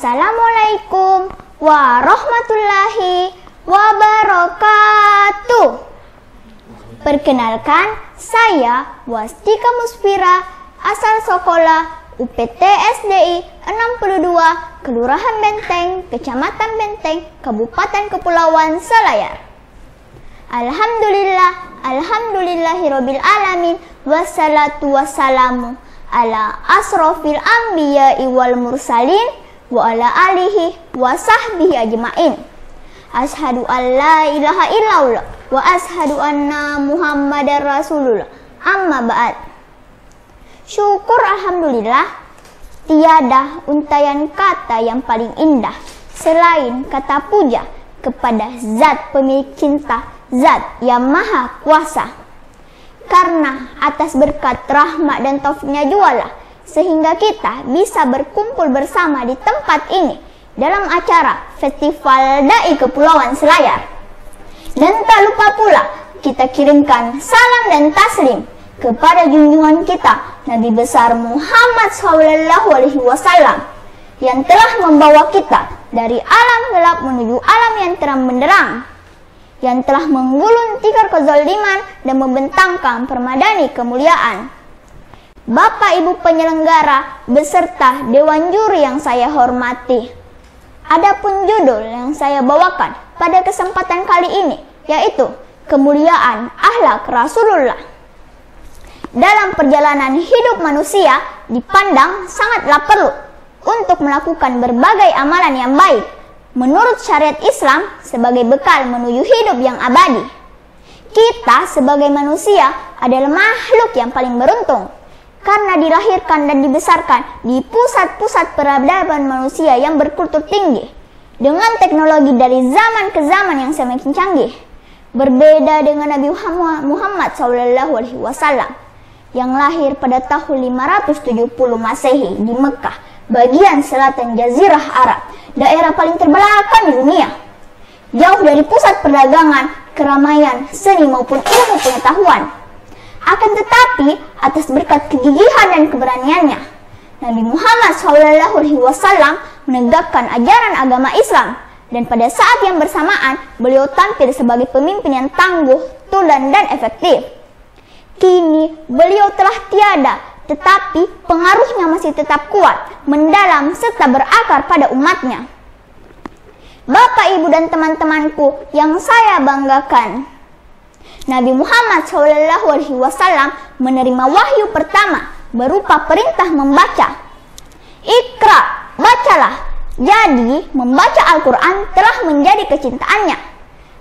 Assalamualaikum warahmatullahi wabarakatuh. Perkenalkan, saya Wastika Musfira, asal sekolah UPT SDI 62, Kelurahan Benteng, Kecamatan Benteng, Kabupaten Kepulauan Selayar. Alhamdulillahirabbil alamin, wassalatu wassalamu ala asrofil anbiya'i wal mursalin wa ala alihi wa sahbihi ajma'in. Ashadu an la ilaha illallah wa ashadu anna muhammadar rasulullah. Amma ba'd. Syukur alhamdulillah, tiada untayan kata yang paling indah selain kata puja kepada zat pemilik cinta, zat yang maha kuasa. Karena atas berkat rahmat dan taufiknya jualah sehingga kita bisa berkumpul bersama di tempat ini dalam acara Festival Dai Kepulauan Selayar. Dan tak lupa pula kita kirimkan salam dan taslim kepada junjungan kita Nabi besar Muhammad SAW yang telah membawa kita dari alam gelap menuju alam yang terang benderang, yang telah menggulung tikar kezaliman dan membentangkan permadani kemuliaan. Bapak Ibu penyelenggara beserta dewan juri yang saya hormati, adapun judul yang saya bawakan pada kesempatan kali ini yaitu kemuliaan akhlak Rasulullah. Dalam perjalanan hidup manusia dipandang sangatlah perlu untuk melakukan berbagai amalan yang baik menurut syariat Islam sebagai bekal menuju hidup yang abadi. Kita sebagai manusia adalah makhluk yang paling beruntung karena dilahirkan dan dibesarkan di pusat-pusat peradaban manusia yang berkultur tinggi dengan teknologi dari zaman ke zaman yang semakin canggih. Berbeda dengan Nabi Muhammad SAW yang lahir pada tahun 570 Masehi di Mekah, bagian selatan Jazirah Arab, daerah paling terbelakang di dunia, jauh dari pusat perdagangan, keramaian, seni maupun ilmu pengetahuan. Akan tetapi, atas berkat kegigihan dan keberaniannya, Nabi Muhammad SAW menegakkan ajaran agama Islam, dan pada saat yang bersamaan, beliau tampil sebagai pemimpin yang tangguh, tulen, dan efektif. Kini, beliau telah tiada, tetapi pengaruhnya masih tetap kuat, mendalam, serta berakar pada umatnya. Bapak, Ibu, dan teman-temanku yang saya banggakan, Nabi Muhammad SAW menerima wahyu pertama berupa perintah membaca. Iqra, bacalah. Jadi, membaca Al-Quran telah menjadi kecintaannya.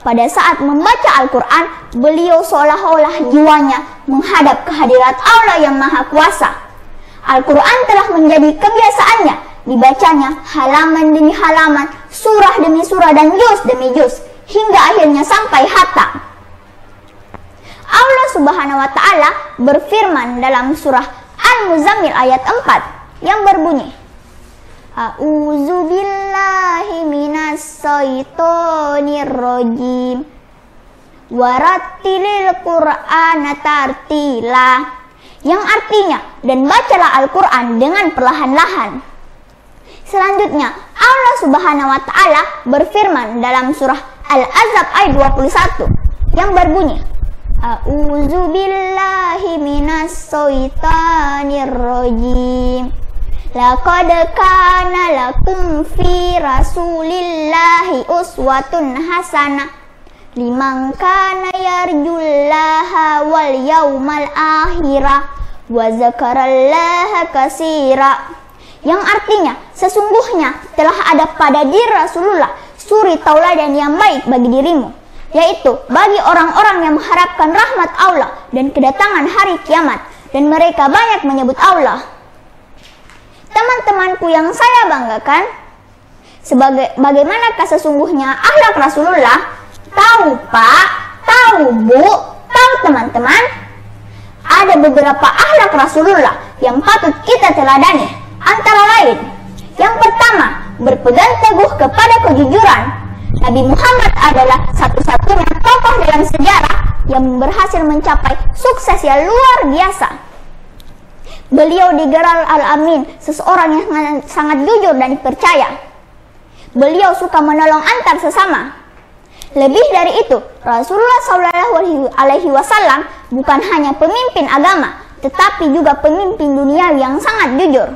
Pada saat membaca Al-Quran, beliau seolah-olah jiwanya menghadap kehadirat Allah yang Maha Kuasa. Al-Quran telah menjadi kebiasaannya, dibacanya halaman demi halaman, surah demi surah, dan juz demi juz, hingga akhirnya sampai khatam. Allah Subhanahu wa Ta'ala berfirman dalam surah Al-Muzammil ayat 4 yang berbunyi, A'udzu billahi minas syaitonir rajim warattilil qur'ana tartila, yang artinya, dan bacalah Al-Quran dengan perlahan-lahan. Selanjutnya, Allah Subhanahu wa Ta'ala berfirman dalam surah Al-Ahzab ayat 21 yang berbunyi, A'udzu billahi minas syaitonir rajim laqad kana lakum fi rasulillahi uswatun hasanah liman kana yarjullaha wal yaumal akhirah wa zakarallaha katsira, yang artinya, sesungguhnya telah ada pada diri Rasulullah suri tauladan yang baik bagi dirimu, yaitu bagi orang-orang yang mengharapkan rahmat Allah dan kedatangan hari kiamat, dan mereka banyak menyebut Allah. Teman-temanku yang saya banggakan, bagaimanakah sesungguhnya akhlak Rasulullah? Tahu Pak, tahu Bu, tahu teman-teman? Ada beberapa akhlak Rasulullah yang patut kita teladani, antara lain, yang pertama, berpegang teguh kepada kejujuran. Nabi Muhammad adalah satu-satunya tokoh dalam sejarah yang berhasil mencapai sukses yang luar biasa. Beliau digelar Al-Amin, seseorang yang sangat jujur dan dipercaya. Beliau suka menolong antar sesama. Lebih dari itu, Rasulullah SAW bukan hanya pemimpin agama, tetapi juga pemimpin dunia yang sangat jujur.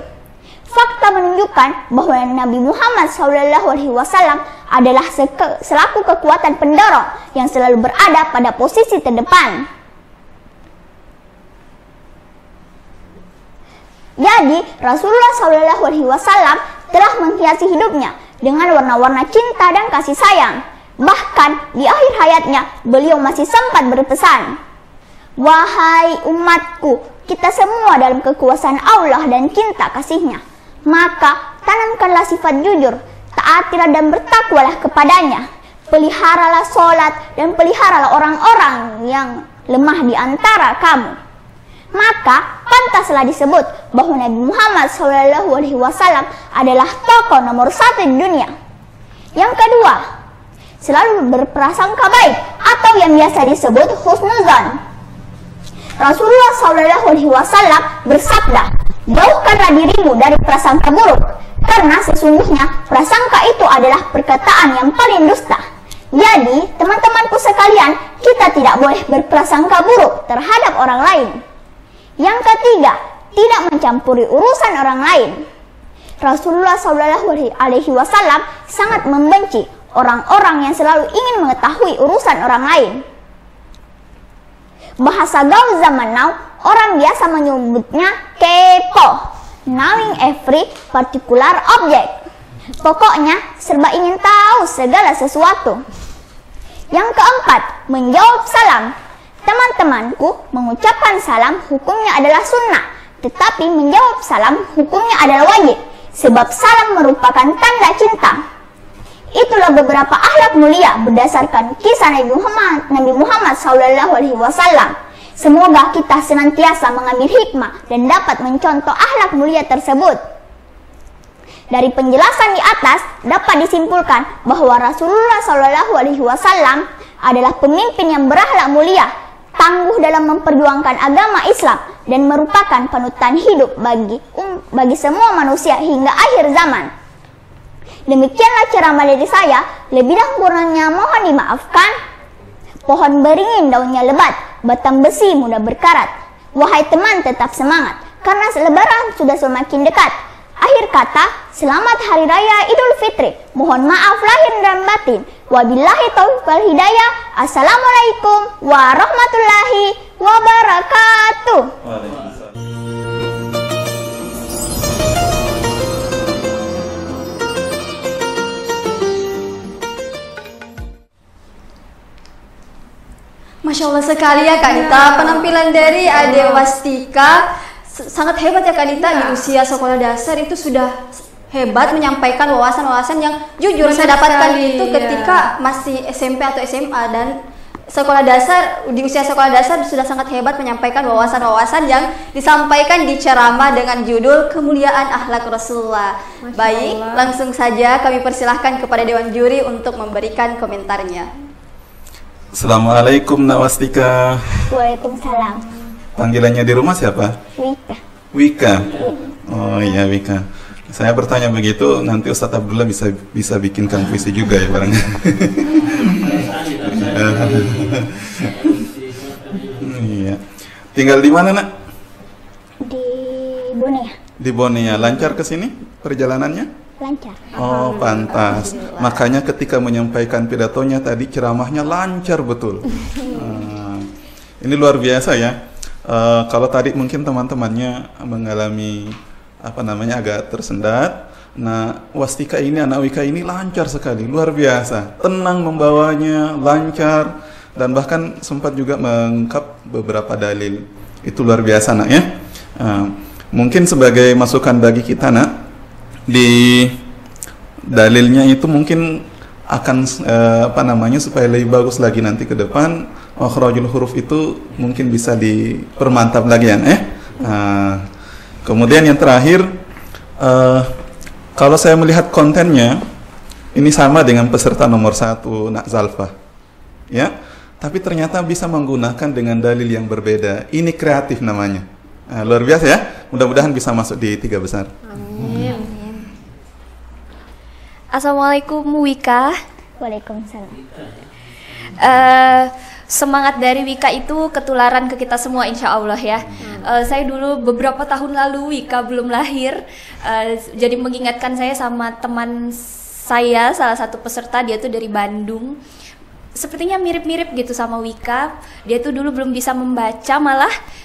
Fakta menunjukkan bahwa Nabi Muhammad SAW adalah selaku kekuatan pendorong yang selalu berada pada posisi terdepan. Jadi, Rasulullah SAW telah menghiasi hidupnya dengan warna-warna cinta dan kasih sayang. Bahkan di akhir hayatnya, beliau masih sempat berpesan, "Wahai umatku, kita semua dalam kekuasaan Allah dan cinta kasih-Nya. Maka tanamkanlah sifat jujur, taatilah dan bertakwalah kepadanya. Peliharalah sholat dan peliharalah orang-orang yang lemah di antara kamu." Maka pantaslah disebut bahwa Nabi Muhammad SAW adalah tokoh nomor 1 di dunia. Yang kedua, selalu berprasangka baik atau yang biasa disebut husnuzan. Rasulullah SAW bersabda, "Jauhkanlah dirimu dari prasangka buruk, karena sesungguhnya prasangka itu adalah perkataan yang paling dusta." Jadi, teman-temanku sekalian, kita tidak boleh berprasangka buruk terhadap orang lain. Yang ketiga, tidak mencampuri urusan orang lain. Rasulullah SAW sangat membenci orang-orang yang selalu ingin mengetahui urusan orang lain. Bahasa gaul zaman now, orang biasa menyebutnya kepo, knowing every particular object. Pokoknya serba ingin tahu segala sesuatu. Yang keempat, menjawab salam. Teman-temanku, mengucapkan salam hukumnya adalah sunnah, tetapi menjawab salam hukumnya adalah wajib, sebab salam merupakan tanda cinta. Itulah beberapa akhlak mulia berdasarkan kisah Nabi Muhammad SAW. Semoga kita senantiasa mengambil hikmah dan dapat mencontoh akhlak mulia tersebut. Dari penjelasan di atas dapat disimpulkan bahwa Rasulullah SAW adalah pemimpin yang berakhlak mulia, tangguh dalam memperjuangkan agama Islam, dan merupakan panutan hidup bagi semua manusia hingga akhir zaman. Demikianlah ceramah dari saya, lebih dan kurangnya mohon dimaafkan. Pohon beringin daunnya lebat, batang besi mudah berkarat. Wahai teman, tetap semangat, karena Lebaran sudah semakin dekat. Akhir kata, selamat Hari Raya Idul Fitri. Mohon maaf lahir dan batin. Wabillahi taufiq wal hidayah. Assalamualaikum warahmatullahi wabarakatuh. Masya Allah sekali ya Kak Nita, penampilan dari Ade Wastika sangat hebat ya Kak Nita. Di usia sekolah dasar itu sudah hebat menyampaikan wawasan-wawasan yang jujur saya dapatkan itu ketika masih SMP atau SMA, dan sekolah dasar, di usia sekolah dasar sudah sangat hebat menyampaikan wawasan-wawasan yang disampaikan di ceramah dengan judul Kemuliaan Akhlak Rasulullah. Baik, langsung saja kami persilahkan kepada Dewan Juri untuk memberikan komentarnya. Assalamualaikum Nak Wastika. Waalaikumsalam. Panggilannya di rumah siapa? Wika. Wika. Oh iya Wika. Saya bertanya begitu, nanti Ustadz Abdullah bisa bikinkan puisi juga ya barangnya. Iya. Tinggal di mana Nak? Di Bonea. Di Bonea. Lancar ke sini perjalanannya? Lancar. Oh pantas. Makanya ketika menyampaikan pidatonya tadi ceramahnya lancar betul. Ini luar biasa ya. Kalau tadi mungkin teman-temannya mengalami agak tersendat. Nah, Wastika ini, anak Wika ini lancar sekali, luar biasa. Tenang membawanya, lancar, dan bahkan sempat juga mengungkap beberapa dalil. Itu luar biasa Nak ya. Mungkin sebagai masukan bagi kita Nak, di dalilnya itu mungkin akan supaya lebih bagus lagi nanti ke depan, makhrajul huruf itu mungkin bisa dipermantap lagi ya. Kemudian yang terakhir, kalau saya melihat kontennya ini sama dengan peserta nomor 1 Nak Zalfa ya, tapi ternyata bisa menggunakan dengan dalil yang berbeda. Ini kreatif namanya. Luar biasa ya, mudah-mudahan bisa masuk di 3 besar. Amin. Assalamualaikum Wika. Waalaikumsalam. Semangat dari Wika itu ketularan ke kita semua insya Allah ya. Saya dulu beberapa tahun lalu Wika belum lahir, jadi mengingatkan saya sama teman saya, salah satu peserta, dia tuh dari Bandung. Sepertinya mirip-mirip gitu sama Wika. Dia tuh dulu belum bisa membaca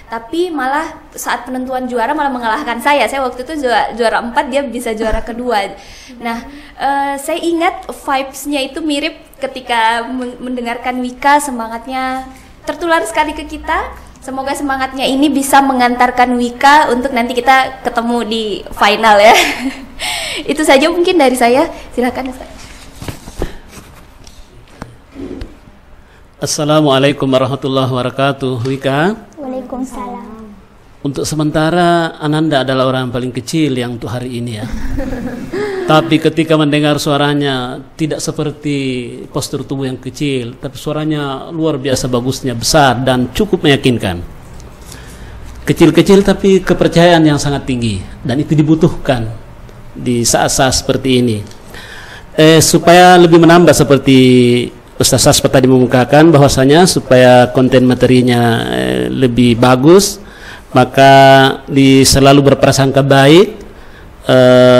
tapi malah saat penentuan juara malah mengalahkan saya. Saya waktu itu juara 4, dia bisa juara kedua. Nah, saya ingat vibes-nya itu mirip ketika mendengarkan Wika, semangatnya tertular sekali ke kita. Semoga semangatnya ini bisa mengantarkan Wika untuk nanti kita ketemu di final ya. Itu saja mungkin dari saya. Silakan Ustaz. Assalamualaikum warahmatullahi wabarakatuh. Wika. Waalaikumsalam. Untuk sementara Ananda adalah orang paling kecil yang untuk hari ini ya. Tapi ketika mendengar suaranya tidak seperti postur tubuh yang kecil, tapi suaranya luar biasa bagusnya, besar dan cukup meyakinkan. Kecil-kecil tapi kepercayaan yang sangat tinggi, dan itu dibutuhkan di saat-saat seperti ini. Supaya lebih menambah seperti Ustaz Saspa tadi mengungkapkan bahwasanya supaya konten materinya lebih bagus, maka selalu berprasangka baik,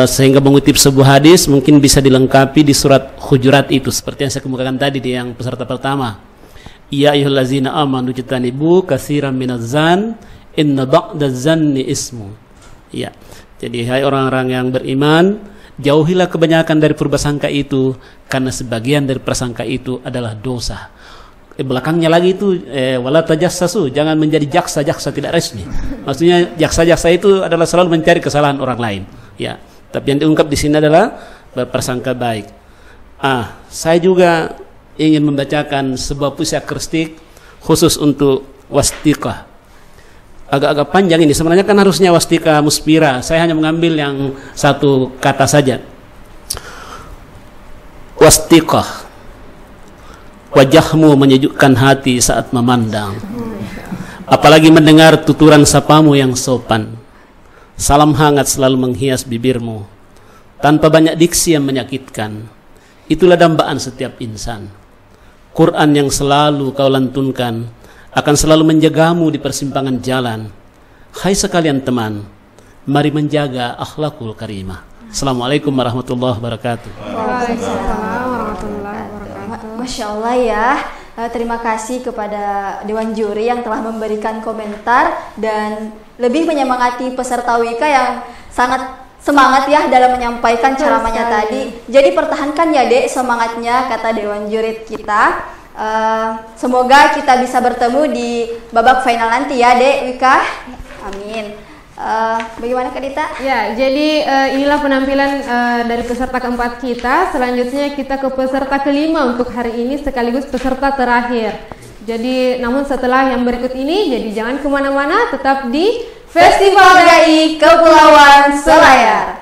sehingga mengutip sebuah hadis mungkin bisa dilengkapi di surat Hujurat itu seperti yang saya kemukakan tadi di yang peserta pertama. Ya ayyuhallazina amanu jtanibu katsiran minaz-zan inna ba'daz-zanni ismu. Ya. Jadi hai orang-orang yang beriman, jauhilah kebanyakan dari prasangka itu, karena sebagian dari prasangka itu adalah dosa. Belakangnya lagi itu wala tajassasu, jangan menjadi jaksa-jaksa tidak resmi. Maksudnya jaksa-jaksa itu adalah selalu mencari kesalahan orang lain. Ya, tapi yang diungkap di sini adalah berprasangka baik. Saya juga ingin membacakan sebuah puisi akrostiik khusus untuk Wastiqah. Agak-agak panjang ini, sebenarnya kan harusnya Wastika Muspira. Saya hanya mengambil yang satu kata saja. Wastiqah, wajahmu menyejukkan hati saat memandang, apalagi mendengar tuturan sapamu yang sopan. Salam hangat selalu menghias bibirmu, tanpa banyak diksi yang menyakitkan. Itulah dambaan setiap insan. Quran yang selalu kau lantunkan akan selalu menjagamu di persimpangan jalan. Hai sekalian teman, mari menjaga akhlakul karimah. Assalamualaikum warahmatullahi wabarakatuh. Waalaikumsalam warahmatullahi wabarakatuh. Masya Allah ya. Terima kasih kepada Dewan Juri yang telah memberikan komentar dan lebih menyemangati peserta Wika yang sangat semangat ya dalam menyampaikan ceramahnya tadi. Jadi pertahankan ya Dek semangatnya, kata Dewan Juri kita. Semoga kita bisa bertemu di babak final nanti ya Dek Wika. Amin. Bagaimana Kak Dita? Ya, jadi inilah penampilan dari peserta keempat kita. Selanjutnya kita ke peserta kelima untuk hari ini sekaligus peserta terakhir. Jadi namun setelah yang berikut ini, jadi jangan kemana-mana, tetap di Festival GAI Kepulauan Selayar.